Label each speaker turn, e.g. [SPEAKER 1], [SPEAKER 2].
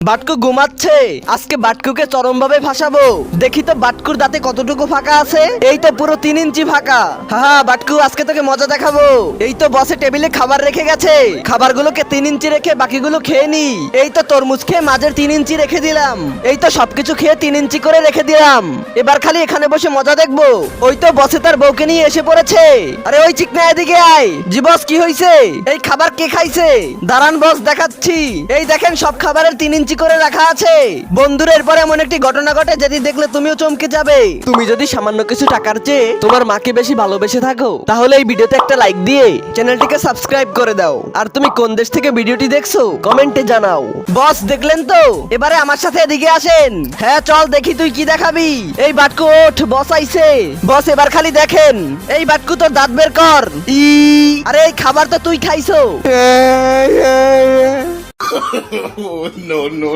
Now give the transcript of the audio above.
[SPEAKER 1] বাটকু ঘুমাচ্ছে। আজকে বাটকুকে চরম ভাবে ফাঁসাবো। দেখি তো বাটকুর দাঁতে কতটুকু ফাঁকা আছে। এই তো পুরো 3 ইঞ্চি ফাঁকা। হ্যাঁ বাটকু, আজকে তোকে মজা দেখাবো। এই তো বসে টেবিলে খাবার রেখে গেছে। খাবারগুলোকে 3 ইঞ্চি রেখে বাকিগুলো খেয়ে নি। এই তো তরমুজ খেয়ে মাঝের 3 ইঞ্চি রেখে দিলাম। এই তো সবকিছু খেয়ে 3 ইঞ্চি করে রেখে দিলাম। এবার খালি এখানে বসে মজা দেখবো। ওই তো বসে তার বউকে নিয়ে এসে পড়েছে। আরে ওই চিকনা এদিকে আয়। জি বস, কি হয়েছে? এই খাবার কে খাইছে? দাঁড়ান বস, দেখাচ্ছি। এই দেখেন সব খাবারের 3 ইঞ্চি করে রাখা আছে। বন্ধুরা, এরপর এমন একটি ঘটনা ঘটে যেটি দেখলে তুমিও চমকে যাবে। তুমি যদি সামান্য কিছু টাকার চেয়ে তোমার মাকে বেশি ভালোবেসে থাকো, তাহলে এই ভিডিওতে একটা লাইক দিয়ে চ্যানেলটিকে সাবস্ক্রাইব করে দাও। আর তুমি কোন দেশ থেকে ভিডিওটি দেখছো কমেন্টে জানাও। বস দেখলেন তো? এবারে আমার সাথে এদিকে আসেন। হ্যাঁ চল দেখি তুই কি দেখাবি। এই বাটকু ওঠ, বস আইছে। বস এবার খালি দেখেন। এই বাটকু তোর দাঁত বের কর। আরে এই খাবার তো তুই খাইছো।
[SPEAKER 2] Oh, no, no.